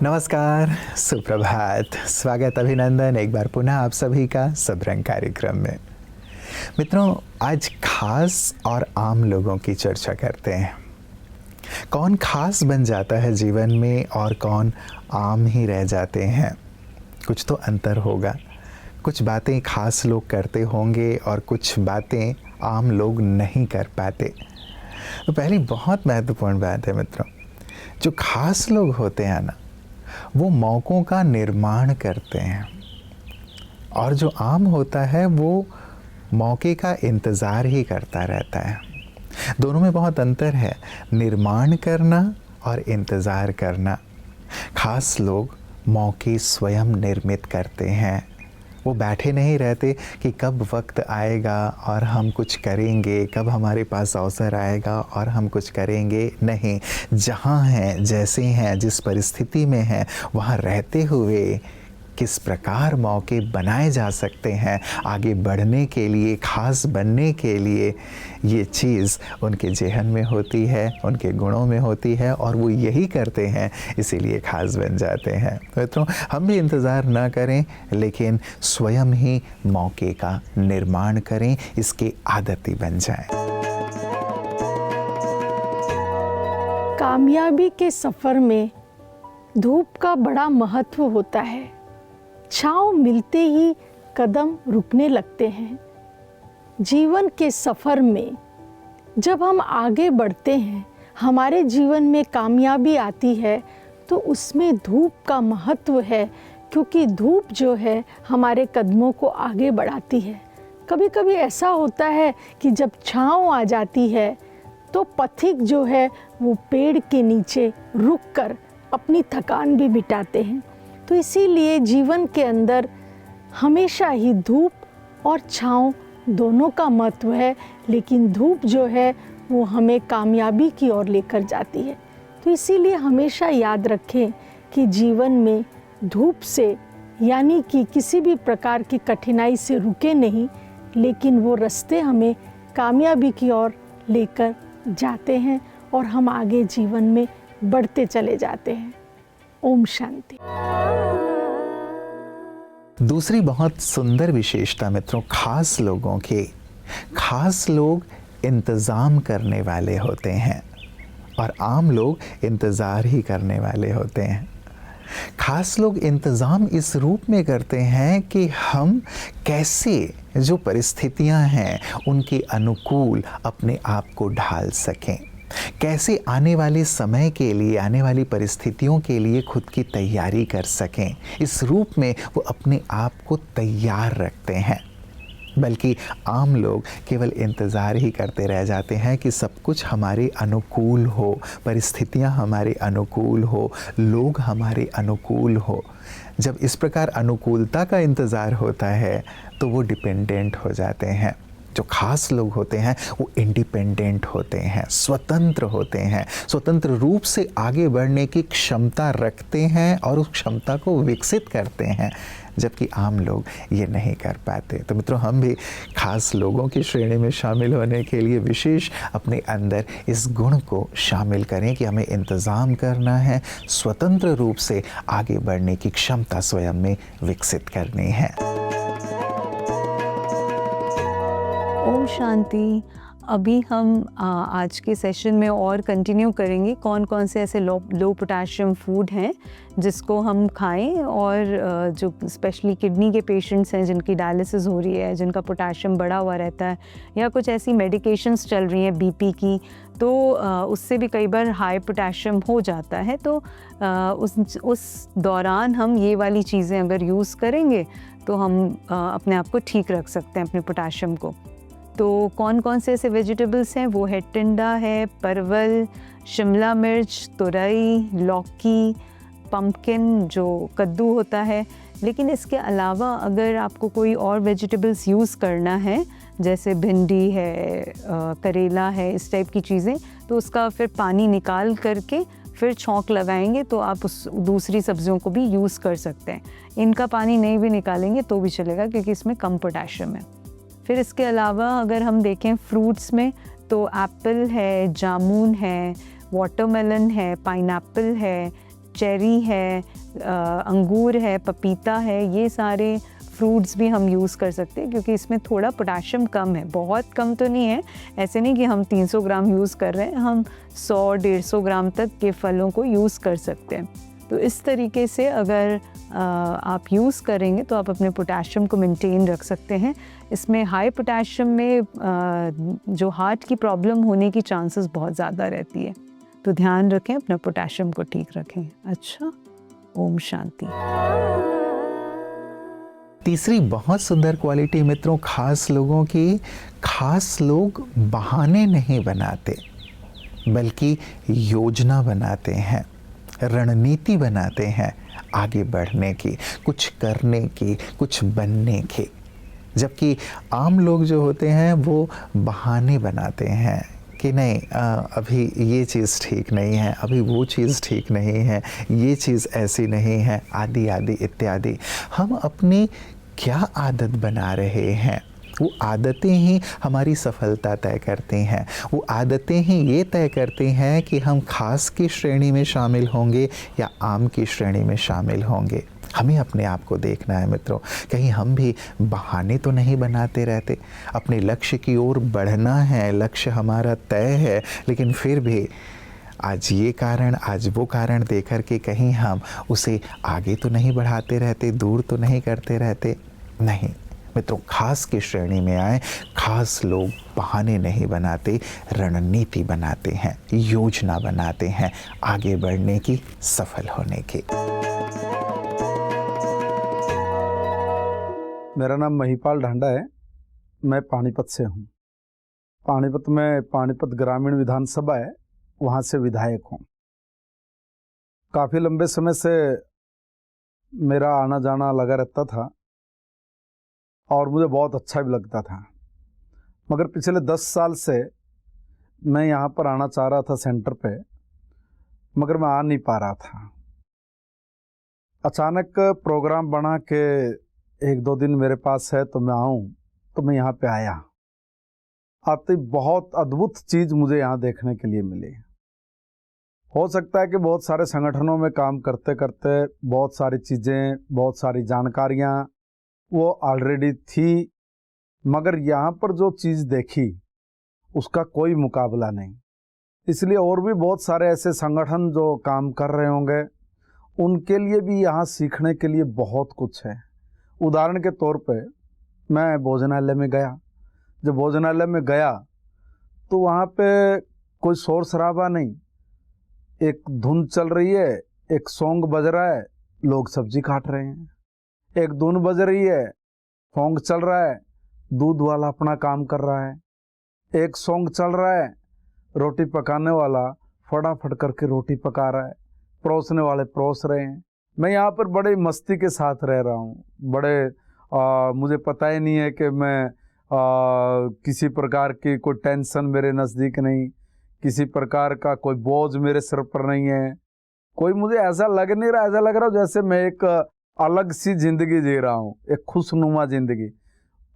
नमस्कार, सुप्रभात, स्वागत, अभिनंदन एक बार पुनः आप सभी का सबरंग कार्यक्रम में। मित्रों, आज खास और आम लोगों की चर्चा करते हैं। कौन खास बन जाता है जीवन में और कौन आम ही रह जाते हैं। कुछ तो अंतर होगा, कुछ बातें खास लोग करते होंगे और कुछ बातें आम लोग नहीं कर पाते। तो पहली बहुत महत्वपूर्ण बात है मित्रों, जो खास लोग होते हैं ना, वो मौक़ों का निर्माण करते हैं और जो आम होता है वो मौके का इंतज़ार ही करता रहता है। दोनों में बहुत अंतर है, निर्माण करना और इंतज़ार करना। खास लोग मौके स्वयं निर्मित करते हैं। वो बैठे नहीं रहते कि कब वक्त आएगा और हम कुछ करेंगे, कब हमारे पास अवसर आएगा और हम कुछ करेंगे। नहीं, जहाँ हैं, जैसे हैं, जिस परिस्थिति में हैं, वहाँ रहते हुए किस प्रकार मौके बनाए जा सकते हैं आगे बढ़ने के लिए, खास बनने के लिए, ये चीज़ उनके ज़हन में होती है, उनके गुणों में होती है और वो यही करते हैं, इसीलिए खास बन जाते हैं। मित्रों, हम भी इंतज़ार ना करें लेकिन स्वयं ही मौके का निर्माण करें, इसके आदती बन जाएं। कामयाबी के सफ़र में धूप का बड़ा महत्व होता है। छाँव मिलते ही कदम रुकने लगते हैं। जीवन के सफ़र में जब हम आगे बढ़ते हैं, हमारे जीवन में कामयाबी आती है तो उसमें धूप का महत्व है, क्योंकि धूप जो है हमारे कदमों को आगे बढ़ाती है। कभी कभी ऐसा होता है कि जब छाँव आ जाती है तो पथिक जो है वो पेड़ के नीचे रुककर अपनी थकान भी मिटाते हैं। तो इसीलिए जीवन के अंदर हमेशा ही धूप और छाँव दोनों का महत्व है, लेकिन धूप जो है वो हमें कामयाबी की ओर लेकर जाती है। तो इसीलिए हमेशा याद रखें कि जीवन में धूप से यानी कि किसी भी प्रकार की कठिनाई से रुके नहीं, लेकिन वो रास्ते हमें कामयाबी की ओर लेकर जाते हैं और हम आगे जीवन में बढ़ते चले जाते हैं। ओम शांति। दूसरी बहुत सुंदर विशेषता मित्रों, खास लोगों के, खास लोग इंतज़ाम करने वाले होते हैं और आम लोग इंतज़ार ही करने वाले होते हैं। खास लोग इंतज़ाम इस रूप में करते हैं कि हम कैसे जो परिस्थितियां हैं उनके अनुकूल अपने आप को ढाल सकें, कैसे आने वाले समय के लिए, आने वाली परिस्थितियों के लिए खुद की तैयारी कर सकें। इस रूप में वो अपने आप को तैयार रखते हैं। बल्कि आम लोग केवल इंतज़ार ही करते रह जाते हैं कि सब कुछ हमारे अनुकूल हो, परिस्थितियां हमारे अनुकूल हो, लोग हमारे अनुकूल हो। जब इस प्रकार अनुकूलता का इंतज़ार होता है तो वो डिपेंडेंट हो जाते हैं। जो खास लोग होते हैं वो इंडिपेंडेंट होते हैं, स्वतंत्र होते हैं, स्वतंत्र रूप से आगे बढ़ने की क्षमता रखते हैं और उस क्षमता को विकसित करते हैं, जबकि आम लोग ये नहीं कर पाते। तो मित्रों, हम भी खास लोगों की श्रेणी में शामिल होने के लिए विशेष अपने अंदर इस गुण को शामिल करें कि हमें इंतज़ाम करना है, स्वतंत्र रूप से आगे बढ़ने की क्षमता स्वयं में विकसित करनी है। ओम शांति। अभी हम आज के सेशन में और कंटिन्यू करेंगे कौन कौन से ऐसे लो पोटाशियम फूड हैं जिसको हम खाएं, और जो स्पेशली किडनी के पेशेंट्स हैं जिनकी डायलिसिस हो रही है, जिनका पोटाशियम बढ़ा हुआ रहता है, या कुछ ऐसी मेडिकेशंस चल रही हैं बीपी की, तो उससे भी कई बार हाई पोटाशियम हो जाता है। तो उस दौरान हम ये वाली चीज़ें अगर यूज़ करेंगे तो हम अपने आप को ठीक रख सकते हैं, अपने पोटाशियम को। तो कौन कौन से ऐसे वेजिटेबल्स हैं, वो है टिंडा है, परवल, शिमला मिर्च, तुरई, लौकी, पम्पकिन जो कद्दू होता है। लेकिन इसके अलावा अगर आपको कोई और वेजिटेबल्स यूज़ करना है, जैसे भिंडी है, करेला है, इस टाइप की चीज़ें, तो उसका फिर पानी निकाल करके फिर छौंक लगाएंगे तो आप उस दूसरी सब्जियों को भी यूज़ कर सकते हैं। इनका पानी नहीं भी निकालेंगे तो भी चलेगा, क्योंकि इसमें कम पोटाशियम है। फिर इसके अलावा अगर हम देखें फ्रूट्स में, तो एप्पल है, जामुन है, वाटरमेलन है, पाइनएप्पल है, चेरी है, अंगूर है, पपीता है, ये सारे फ्रूट्स भी हम यूज़ कर सकते हैं क्योंकि इसमें थोड़ा पोटेशियम कम है, बहुत कम तो नहीं है। ऐसे नहीं कि हम 300 ग्राम यूज़ कर रहे हैं, हम 100-150 ग्राम तक के फलों को यूज़ कर सकते हैं। तो इस तरीके से अगर आप यूज़ करेंगे तो आप अपने पोटेशियम को मेंटेन रख सकते हैं। इसमें हाई पोटेशियम में जो हार्ट की प्रॉब्लम होने की चांसेस बहुत ज़्यादा रहती है, तो ध्यान रखें, अपना पोटेशियम को ठीक रखें। अच्छा, ओम शांति। तीसरी बहुत सुंदर क्वालिटी मित्रों खास लोगों की, खास लोग बहाने नहीं बनाते बल्कि योजना बनाते हैं, रणनीति बनाते हैं आगे बढ़ने की, कुछ करने की, कुछ बनने की। जबकि आम लोग जो होते हैं वो बहाने बनाते हैं कि नहीं अभी ये चीज़ ठीक नहीं है, अभी वो चीज़ ठीक नहीं है, ये चीज़ ऐसी नहीं है, आदि आदि इत्यादि। हम अपनी क्या आदत बना रहे हैं, वो आदतें ही हमारी सफलता तय करती हैं। वो आदतें ही ये तय करती हैं कि हम खास की श्रेणी में शामिल होंगे या आम की श्रेणी में शामिल होंगे। हमें अपने आप को देखना है मित्रों, कहीं हम भी बहाने तो नहीं बनाते रहते। अपने लक्ष्य की ओर बढ़ना है, लक्ष्य हमारा तय है, लेकिन फिर भी आज ये कारण, आज वो कारण देकर के कहीं हम उसे आगे तो नहीं बढ़ाते रहते, दूर तो नहीं करते रहते। नहीं मित्रों, खास की श्रेणी में आए, खास लोग बहाने नहीं बनाते, रणनीति बनाते हैं, योजना बनाते हैं आगे बढ़ने की, सफल होने की। मेरा नाम महिपाल ढांडा है, मैं पानीपत से हूँ। पानीपत में पानीपत ग्रामीण विधानसभा है, वहाँ से विधायक हूँ। काफ़ी लंबे समय से मेरा आना जाना लगा रहता था और मुझे बहुत अच्छा भी लगता था, मगर पिछले 10 साल से मैं यहाँ पर आना चाह रहा था सेंटर पे, मगर मैं आ नहीं पा रहा था। अचानक प्रोग्राम बना के 1-2 दिन मेरे पास है तो मैं आऊँ, तो मैं यहाँ पे आया। आते बहुत अद्भुत चीज़ मुझे यहाँ देखने के लिए मिली। हो सकता है कि बहुत सारे संगठनों में काम करते करते बहुत सारी चीज़ें, बहुत सारी जानकारियाँ वो ऑलरेडी थी, मगर यहाँ पर जो चीज़ देखी उसका कोई मुकाबला नहीं। इसलिए और भी बहुत सारे ऐसे संगठन जो काम कर रहे होंगे, उनके लिए भी यहाँ सीखने के लिए बहुत कुछ है। उदाहरण के तौर पे मैं भोजनालय में गया। जब भोजनालय में गया तो वहाँ पे कोई शोर शराबा नहीं, एक धुन चल रही है, एक सॉन्ग बज रहा है, लोग सब्जी काट रहे हैं। एक धुन बज रही है, सॉन्ग चल रहा है, दूध वाला अपना काम कर रहा है। एक सॉन्ग चल रहा है, रोटी पकाने वाला फटाफट करके रोटी पका रहा है, परोसने वाले परोस रहे हैं। मैं यहाँ पर बड़े मस्ती के साथ रह रहा हूँ। बड़े मुझे पता ही नहीं है कि मैं किसी प्रकार की कोई टेंशन मेरे नज़दीक नहीं, किसी प्रकार का कोई बोझ मेरे सिर पर नहीं है। कोई मुझे ऐसा लग नहीं रहा, ऐसा लग रहा जैसे मैं एक अलग सी ज़िंदगी जी रहा हूँ, एक खुशनुमा ज़िंदगी।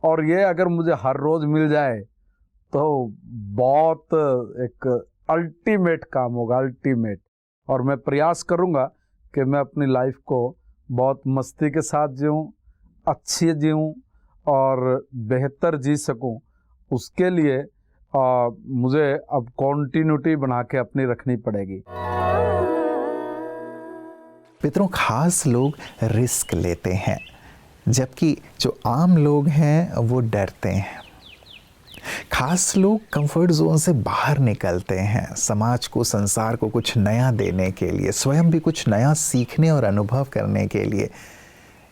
और ये अगर मुझे हर रोज़ मिल जाए तो बहुत एक अल्टीमेट काम होगा, अल्टीमेट। और मैं प्रयास करूँगा कि मैं अपनी लाइफ को बहुत मस्ती के साथ जीऊँ, अच्छी जीऊँ और बेहतर जी सकूँ। उसके लिए मुझे अब कॉन्टिन्यूटी बना के अपनी रखनी पड़ेगी। मित्रों, खास लोग रिस्क लेते हैं, जबकि जो आम लोग हैं वो डरते हैं। खास लोग कंफर्ट जोन से बाहर निकलते हैं, समाज को, संसार को कुछ नया देने के लिए, स्वयं भी कुछ नया सीखने और अनुभव करने के लिए।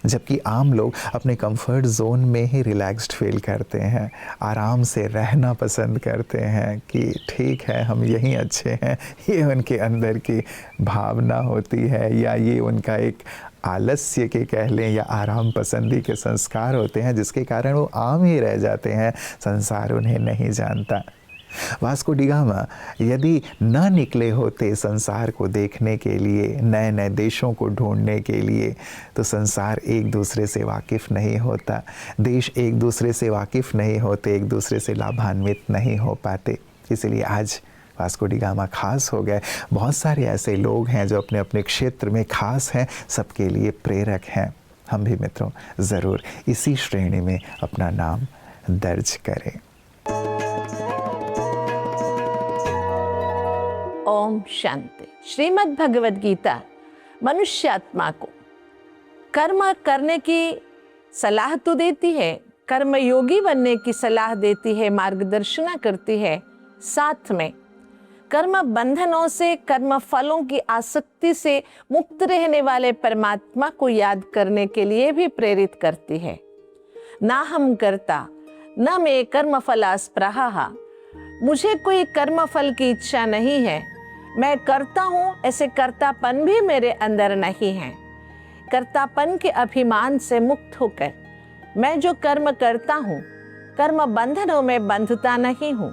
जबकि आम लोग अपने कंफर्ट जोन में ही रिलैक्स्ड फील करते हैं, आराम से रहना पसंद करते हैं कि ठीक है हम यहीं अच्छे हैं। ये उनके अंदर की भावना होती है, या ये उनका एक आलस्य के कह लें या आराम पसंदी के संस्कार होते हैं, जिसके कारण वो आम ही रह जाते हैं, संसार उन्हें नहीं जानता। वास्को डी गामा यदि न निकले होते संसार को देखने के लिए, नए नए देशों को ढूंढने के लिए, तो संसार एक दूसरे से वाकिफ़ नहीं होता, देश एक दूसरे से वाकिफ़ नहीं होते, एक दूसरे से लाभान्वित नहीं हो पाते। इसलिए आज वास्को डी गामा खास हो गए, बहुत सारे ऐसे लोग हैं जो अपने अपने क्षेत्र में खास हैं, सबके लिए प्रेरक हैं। हम भी मित्रों ज़रूर इसी श्रेणी में अपना नाम दर्ज करें। ओम शांति। श्रीमद् भगवद गीता मनुष्य आत्मा को कर्म करने की सलाह तो देती है, कर्म योगी बनने की सलाह देती है, मार्गदर्शन करती है, साथ में कर्म बंधनों से, कर्म फलों की आसक्ति से मुक्त रहने वाले परमात्मा को याद करने के लिए भी प्रेरित करती है। ना हम करता न मैं कर्म फलास्पृहा, मुझे कोई कर्म फल की इच्छा नहीं है, मैं करता हूँ ऐसे कर्तापन भी मेरे अंदर नहीं है। कर्तापन के अभिमान से मुक्त होकर मैं जो कर्म करता हूँ, कर्म बंधनों में बंधता नहीं हूँ।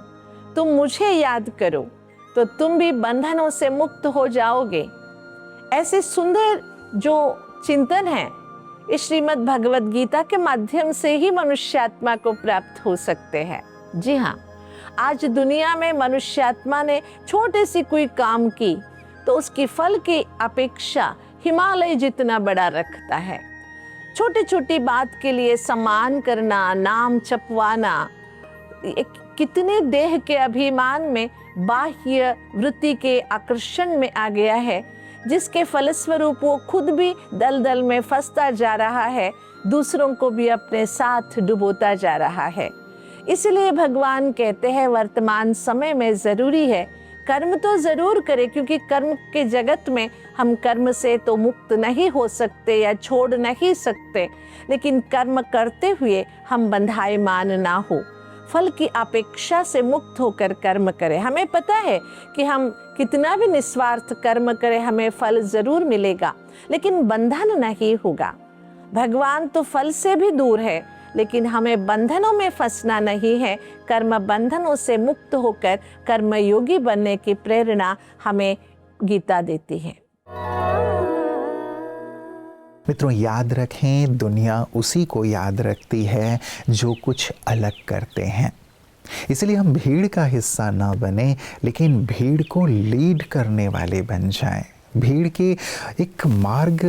तुम मुझे याद करो तो तुम भी बंधनों से मुक्त हो जाओगे। ऐसे सुंदर जो चिंतन है इस श्रीमद् भगवद गीता के माध्यम से ही मनुष्यात्मा को प्राप्त हो सकते हैं। जी हाँ, आज दुनिया में मनुष्यात्मा ने छोटे सी कोई काम की तो उसकी फल की अपेक्षा हिमालय जितना बड़ा रखता है। छोटी छोटी बात के लिए सम्मान करना, नाम छपवाना, कितने देह के अभिमान में, बाह्य वृत्ति के आकर्षण में आ गया है, जिसके फलस्वरूप वो खुद भी दलदल में फंसता जा रहा है, दूसरों को भी अपने साथ डुबोता जा रहा है। इसलिए भगवान कहते हैं वर्तमान समय में ज़रूरी है कर्म तो ज़रूर करें, क्योंकि कर्म के जगत में हम कर्म से तो मुक्त नहीं हो सकते या छोड़ नहीं सकते, लेकिन कर्म करते हुए हम बंधायमान ना हो, फल की अपेक्षा से मुक्त होकर कर्म करें। हमें पता है कि हम कितना भी निस्वार्थ कर्म करें हमें फल ज़रूर मिलेगा, लेकिन बंधन नहीं होगा। भगवान तो फल से भी दूर है, लेकिन हमें बंधनों में फंसना नहीं है। कर्म बंधनों से मुक्त होकर कर्मयोगी बनने की प्रेरणा हमें गीता देती है। मित्रों याद रखें, दुनिया उसी को याद रखती है जो कुछ अलग करते हैं। इसलिए हम भीड़ का हिस्सा ना बने, लेकिन भीड़ को लीड करने वाले बन जाएं, भीड़ के एक मार्ग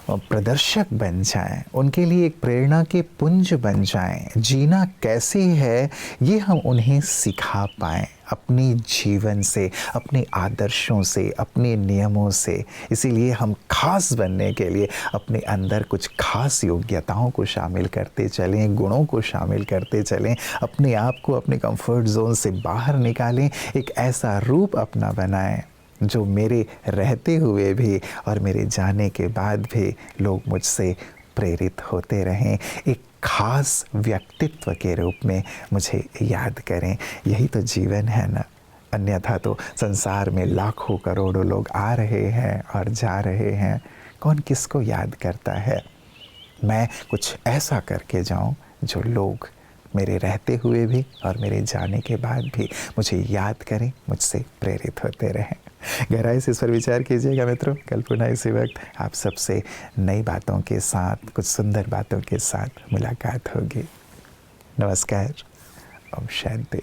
प्रदर्शक बन जाएं, उनके लिए एक प्रेरणा के पुंज बन जाएं। जीना कैसे है ये हम उन्हें सिखा पाएं अपने जीवन से, अपने आदर्शों से, अपने नियमों से। इसीलिए हम खास बनने के लिए अपने अंदर कुछ खास योग्यताओं को शामिल करते चलें, गुणों को शामिल करते चलें, अपने आप को अपने कंफर्ट जोन से बाहर निकालें, एक ऐसा रूप अपना बनाएं जो मेरे रहते हुए भी और मेरे जाने के बाद भी लोग मुझसे प्रेरित होते रहें, एक खास व्यक्तित्व के रूप में मुझे याद करें। यही तो जीवन है ना, अन्यथा तो संसार में लाखों करोड़ों लोग आ रहे हैं और जा रहे हैं, कौन किसको याद करता है। मैं कुछ ऐसा करके जाऊं जो लोग मेरे रहते हुए भी और मेरे जाने के बाद भी मुझे याद करें, मुझसे प्रेरित होते रहें। गहराई से इस पर विचार कीजिएगा मित्रों। कल पुनः इसी वक्त आप सबसे नई बातों के साथ, कुछ सुंदर बातों के साथ मुलाकात होगी। नमस्कार। ओम शांति।